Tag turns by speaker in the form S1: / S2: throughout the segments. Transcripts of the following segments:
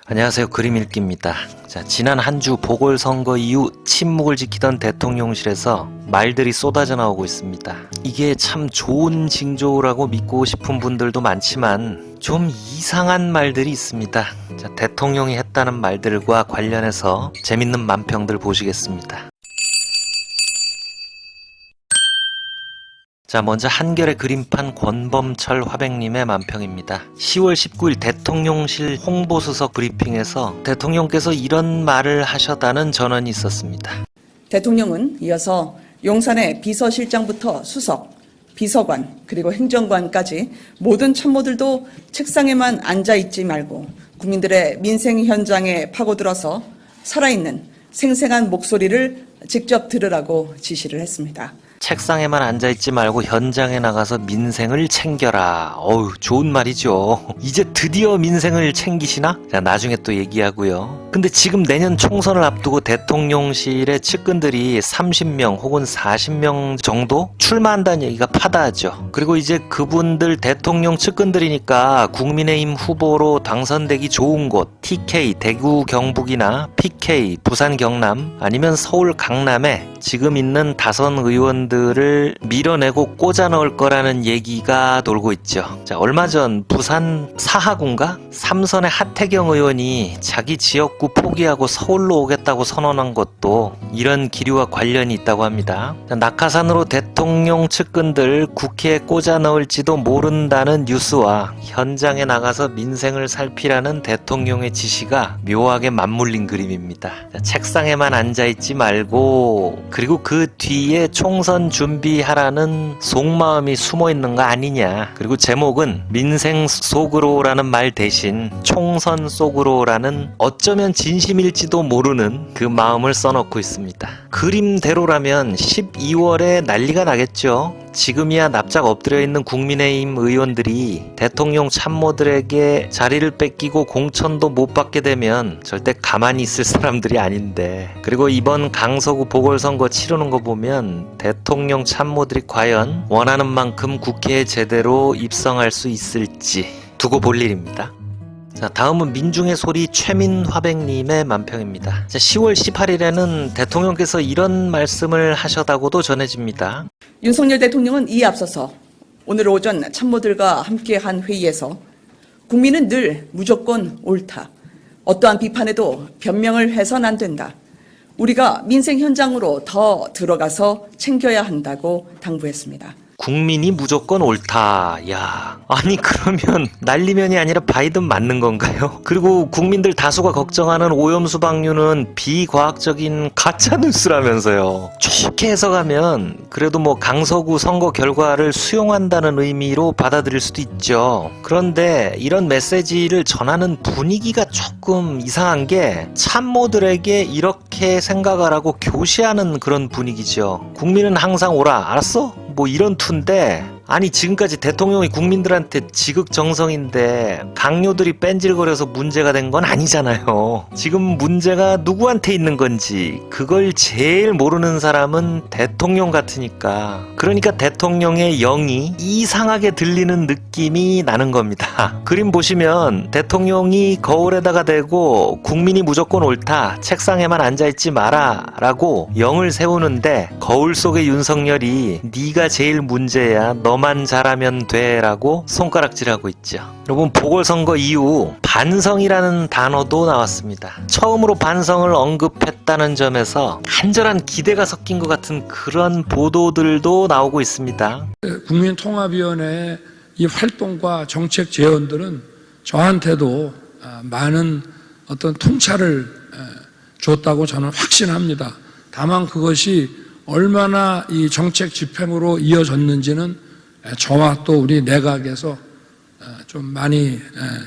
S1: 안녕하세요. 그림 읽기입니다. 자, 지난 한 주 보궐선거 이후 침묵을 지키던 대통령실에서 말들이 쏟아져 나오고 있습니다. 이게 참 좋은 징조라고 믿고 싶은 분들도 많지만 좀 이상한 말들이 있습니다. 자, 대통령이 했다는 말들과 관련해서 재밌는 만평들 보시겠습니다. 자, 먼저 한겨레 그림판 권범철 화백님의 만평입니다. 10월 19일 대통령실 홍보수석 브리핑에서 대통령께서 이런 말을 하셨다는 전언이 있었습니다.
S2: 대통령은 이어서 용산의 비서실장부터 수석, 비서관, 그리고 행정관까지 모든 참모들도 책상에만 앉아있지 말고 국민들의 민생 현장에 파고들어서 살아있는 생생한 목소리를 직접 들으라고 지시를 했습니다.
S1: 책상에만 앉아있지 말고 현장에 나가서 민생을 챙겨라. 어우, 좋은 말이죠. 이제 드디어 민생을 챙기시나? 자, 나중에 또 얘기하고요. 근데 지금 내년 총선을 앞두고 대통령실의 측근들이 30명 혹은 40명 정도 출마한다는 얘기가 파다하죠. 그리고 이제 그분들 대통령 측근들이니까 국민의힘 후보로 당선되기 좋은 곳 TK, 대구 경북이나 PK, 부산 경남 아니면 서울 강남에 지금 있는 다선 의원들을 밀어내고 꽂아 넣을 거라는 얘기가 돌고 있죠. 자, 얼마 전 부산 사하군가? 삼선의 하태경 의원이 자기 지역구 포기하고 서울로 오겠다고 선언한 것도 이런 기류와 관련이 있다고 합니다. 자, 낙하산으로 대통령 측근들 국회에 꽂아 넣을지도 모른다는 뉴스와 현장에 나가서 민생을 살피라는 대통령의 지시가 묘하게 맞물린 그림입니다. 자, 책상에만 앉아있지 말고 그리고 그 뒤에 총선 준비하라는 속마음이 숨어있는 거 아니냐. 그리고 제목은 민생 속으로라는 말 대신 총선 속으로라는 어쩌면 진심일지도 모르는 그 마음을 써놓고 있습니다. 그림대로라면 12월에 난리가 나겠죠. 지금이야 납작 엎드려 있는 국민의힘 의원들이 대통령 참모들에게 자리를 뺏기고 공천도 못 받게 되면 절대 가만히 있을 사람들이 아닌데, 그리고 이번 강서구 보궐선거 치르는 거 보면 대통령 참모들이 과연 원하는 만큼 국회에 제대로 입성할 수 있을지 두고 볼 일입니다. 자, 다음은 민중의 소리 최민화백님의 만평입니다. 자, 10월 18일에는 대통령께서 이런 말씀을 하셨다고도 전해집니다.
S2: 윤석열 대통령은 이에 앞서서 오늘 오전 참모들과 함께한 회의에서 국민은 늘 무조건 옳다. 어떠한 비판에도 변명을 해서는 안 된다. 우리가 민생 현장으로 더 들어가서 챙겨야 한다고 당부했습니다.
S1: 국민이 무조건 옳다. 야, 아니 그러면 난리면이 아니라 바이든 맞는 건가요? 그리고 국민들 다수가 걱정하는 오염수 방류는 비과학적인 가짜뉴스라면서요. 좋게 해석하면 그래도 뭐 강서구 선거 결과를 수용한다는 의미로 받아들일 수도 있죠. 그런데 이런 메시지를 전하는 분위기가 조금 이상한 게 참모들에게 이렇게 생각하라고 교시하는 그런 분위기죠. 국민은 항상 옳아. 알았어? 뭐 이런 투인데, 아니 지금까지 대통령이 국민들한테 지극정성인데 강요들이 뺀질거려서 문제가 된 건 아니잖아요. 지금 문제가 누구한테 있는 건지 그걸 제일 모르는 사람은 대통령 같으니까, 그러니까 대통령의 영이 이상하게 들리는 느낌이 나는 겁니다. 그림 보시면 대통령이 거울에다가 대고 국민이 무조건 옳다, 책상에만 앉아있지 마라 라고 영을 세우는데 거울 속의 윤석열이 네가 제일 문제야, 너만 잘하면 돼 라고 손가락질하고 있죠. 여러분, 보궐선거 이후 반성이라는 단어도 나왔습니다. 처음으로 반성을 언급했다는 점에서 간절한 기대가 섞인 것 같은 그런 보도들도 나오고 있습니다.
S3: 국민통합위원회의 이 활동과 정책 제언들은 저한테도 많은 어떤 통찰을 줬다고 저는 확신합니다. 다만 그것이 얼마나 이 정책 집행으로 이어졌는지는 저와 또 우리 내각에서 좀 많이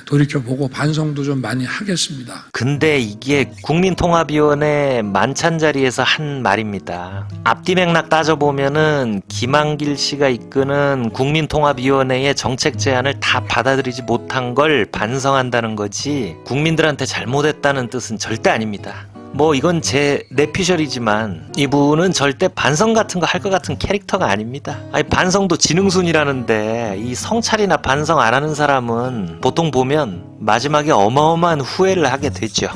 S3: 돌이켜보고 반성도 좀 많이 하겠습니다.
S1: 근데 이게 국민통합위원회 만찬 자리에서 한 말입니다. 앞뒤 맥락 따져보면은 김한길 씨가 이끄는 국민통합위원회의 정책 제안을 다 받아들이지 못한 걸 반성한다는 거지 국민들한테 잘못했다는 뜻은 절대 아닙니다. 뭐 이건 제 내피셜이지만 이분은 절대 반성 같은 거 할 것 같은 캐릭터가 아닙니다. 아니 반성도 지능순이라는데 이 성찰이나 반성 안 하는 사람은 보통 보면 마지막에 어마어마한 후회를 하게 되죠.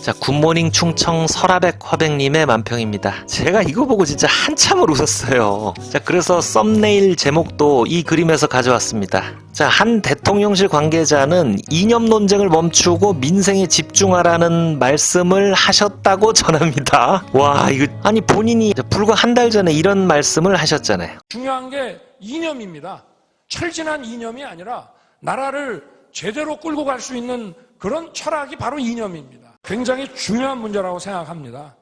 S1: 자, 굿모닝 충청 설아백 화백님의 만평입니다. 제가 이거 보고 진짜 한참을 웃었어요. 자, 그래서 썸네일 제목도 이 그림에서 가져왔습니다. 자, 한 대통령실 관계자는 이념 논쟁을 멈추고 민생에 집중하라는 말씀을 하셨다고 전합니다. 와, 이거 아니 본인이 불과 한 달 전에 이런 말씀을 하셨잖아요.
S3: 중요한 게 이념입니다. 철진한 이념이 아니라 나라를 제대로 끌고 갈 수 있는 그런 철학이 바로 이념입니다. 굉장히 중요한 문제라고 생각합니다.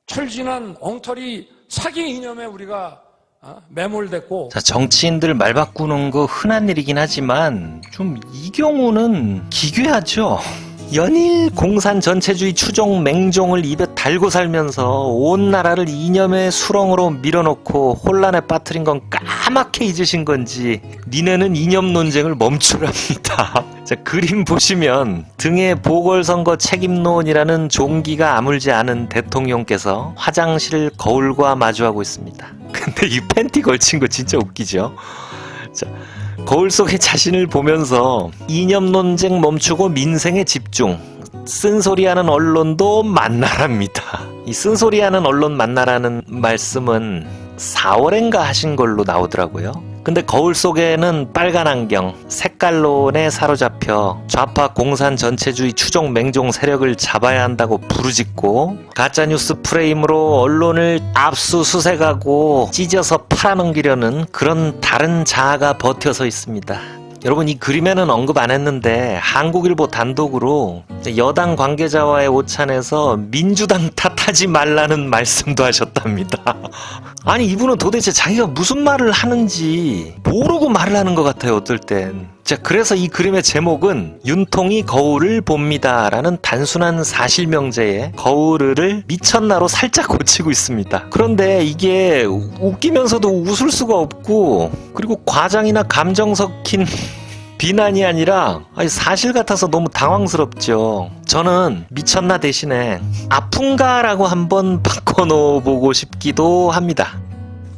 S3: 철진한 엉터리 사기 이념에 우리가 매몰됐고.
S1: 자, 정치인들 말 바꾸는 거 흔한 일이긴 하지만 좀 이 경우는 기괴하죠. 연일 공산 전체주의 추종 맹종을 입에 달고 살면서 온 나라를 이념의 수렁으로 밀어넣고 혼란에 빠뜨린 건 까맣게 잊으신 건지 니네는 이념 논쟁을 멈추랍니다. 자, 그림 보시면 등에 보궐선거 책임론이라는 종기가 아물지 않은 대통령께서 화장실 거울과 마주하고 있습니다. 근데 이 팬티 걸친 거 진짜 웃기죠? 자, 거울 속의 자신을 보면서 이념 논쟁 멈추고 민생에 집중, 쓴소리하는 언론도 만나랍니다. 이 쓴소리하는 언론 만나라는 말씀은 4월엔가 하신 걸로 나오더라고요. 근데 거울 속에는 빨간 안경, 색깔론에 사로잡혀 좌파 공산 전체주의 추종 맹종 세력을 잡아야 한다고 부르짖고 가짜뉴스 프레임으로 언론을 압수수색하고 찢어서 팔아넘기려는 그런 다른 자아가 버텨서 있습니다. 여러분, 이 그림에는 언급 안 했는데 한국일보 단독으로 여당 관계자와의 오찬에서 민주당 탓하지 말라는 말씀도 하셨답니다. 아니 이분은 도대체 자기가 무슨 말을 하는지 모르고 말을 하는 것 같아요, 어떨 땐. 자, 그래서 이 그림의 제목은 윤통이 거울을 봅니다 라는 단순한 사실명제에 거울을 미쳤나로 살짝 고치고 있습니다. 그런데 이게 웃기면서도 웃을 수가 없고, 그리고 과장이나 감정 섞인 비난이 아니라 사실 같아서 너무 당황스럽죠. 저는 미쳤나 대신에 아픈가라고 한번 바꿔놓아보고 싶기도 합니다.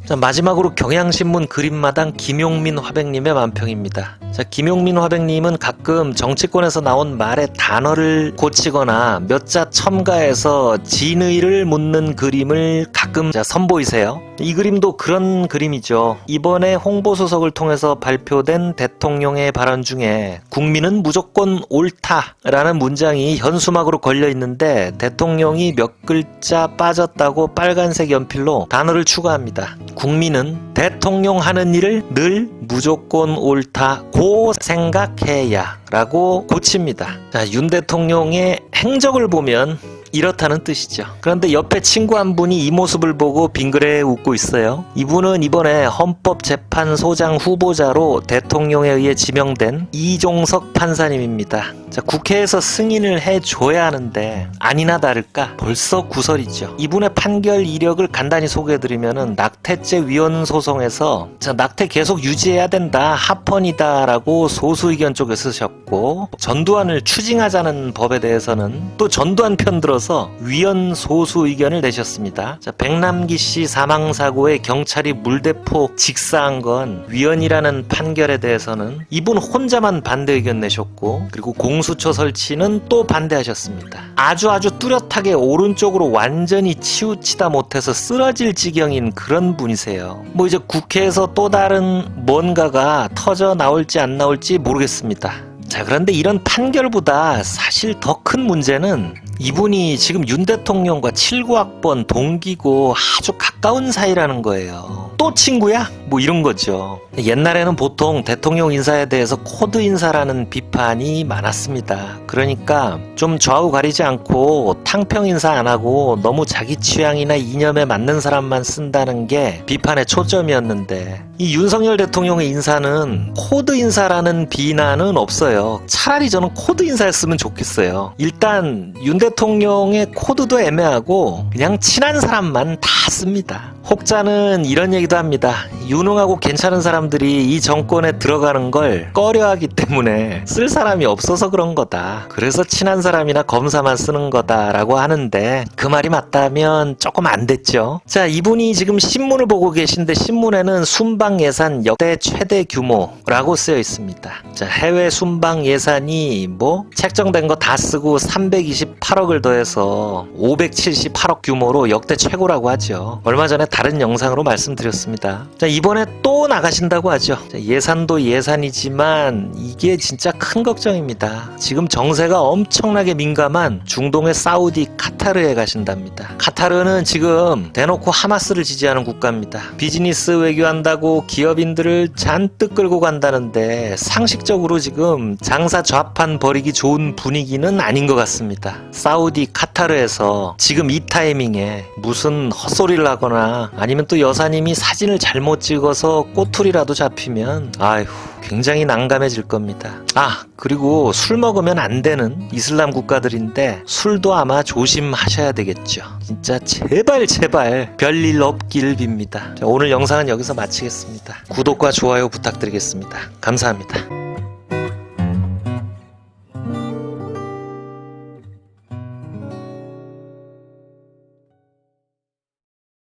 S1: 자, 마지막으로 경향신문 그림마당 김용민 화백님의 만평입니다. 자, 김용민 화백님은 가끔 정치권에서 나온 말의 단어를 고치거나 몇 자 첨가해서 진의를 묻는 그림을 가끔 선보이세요. 이 그림도 그런 그림이죠. 이번에 홍보수석을 통해서 발표된 대통령의 발언 중에 국민은 무조건 옳다라는 문장이 현수막으로 걸려 있는데 대통령이 몇 글자 빠졌다고 빨간색 연필로 단어를 추가합니다. 국민은 대통령 하는 일을 늘 무조건 옳다고 생각해야 라고 고칩니다. 자, 윤 대통령의 행적을 보면 이렇다는 뜻이죠. 그런데 옆에 친구 한 분이 이 모습을 보고 빙그레 웃고 있어요. 이분은 이번에 헌법재판소장 후보자로 대통령에 의해 지명된 이종석 판사님입니다. 자, 국회에서 승인을 해줘야 하는데 아니나 다를까 벌써 구설이죠. 이분의 판결 이력을 간단히 소개해드리면은 낙태죄 위헌 소송에서 낙태 계속 유지해야 된다, 합헌이다 라고 소수 의견 쪽에 쓰셨고, 전두환을 추징하자는 법에 대해서는 또 전두환 편 들어서 위헌 소수 의견을 내셨습니다. 자, 백남기 씨 사망사고에 경찰이 물대포 직사한 건 위헌이라는 판결에 대해서는 이분 혼자만 반대 의견 내셨고, 그리고 공수처 설치는 또 반대하셨습니다. 아주 뚜렷하게 오른쪽으로 완전히 치우치다 못해서 쓰러질 지경인 그런 분이세요. 뭐 이제 국회에서 또 다른 뭔가가 터져 나올지 안 나올지 모르겠습니다. 자, 그런데 이런 판결보다 사실 더 큰 문제는 이분이 지금 윤 대통령과 79학번 동기고 아주 가까운 사이라는 거예요. 또 친구야? 뭐 이런 거죠. 옛날에는 보통 대통령 인사에 대해서 코드 인사라는 비판이 많았습니다. 그러니까 좀 좌우 가리지 않고 탕평 인사 안 하고 너무 자기 취향이나 이념에 맞는 사람만 쓴다는 게 비판의 초점이었는데, 이 윤석열 대통령의 인사는 코드 인사라는 비난은 없어요. 차라리 저는 코드 인사였으면 좋겠어요. 일단 윤 대통령의 코드도 애매하고 그냥 친한 사람만 다 씁니다. 혹자는 이런 얘기도 합니다. 유능하고 괜찮은 사람들이 이 정권에 들어가는 걸 꺼려하기 때문에 쓸 사람이 없어서 그런 거다. 그래서 친한 사람이나 검사만 쓰는 거다라고 하는데 그 말이 맞다면 조금 안 됐죠. 자, 이분이 지금 신문을 보고 계신데 신문에는 순방 예산 역대 최대 규모라고 쓰여 있습니다. 자, 해외 순방 예산이 뭐 책정된 거 다 쓰고 328억을 더해서 578억 규모로 역대 최고라고 하죠. 얼마 전에 다른 영상으로 말씀드렸습니다. 자, 이번에 또 나가신다고 하죠. 자, 예산도 예산이지만 이게 진짜 큰 걱정입니다. 지금 정세가 엄청나게 민감한 중동의 사우디 카타르에 가신답니다. 카타르는 지금 대놓고 하마스를 지지하는 국가입니다. 비즈니스 외교한다고 기업인들을 잔뜩 끌고 간다는데 상식적으로 지금 장사 좌판 벌이기 좋은 분위기는 아닌 것 같습니다. 사우디 카타르에서 지금 이 타이밍에 무슨 헛소리를 하거나 아니면 또 여사님이 사진을 잘못 찍어서 꼬투리라도 잡히면 아휴 굉장히 난감해질 겁니다. 아, 그리고 술 먹으면 안 되는 이슬람 국가들인데 술도 아마 조심하셔야 되겠죠. 진짜 제발 별일 없길 빕니다. 자, 오늘 영상은 여기서 마치겠습니다. 구독과 좋아요 부탁드리겠습니다. 감사합니다.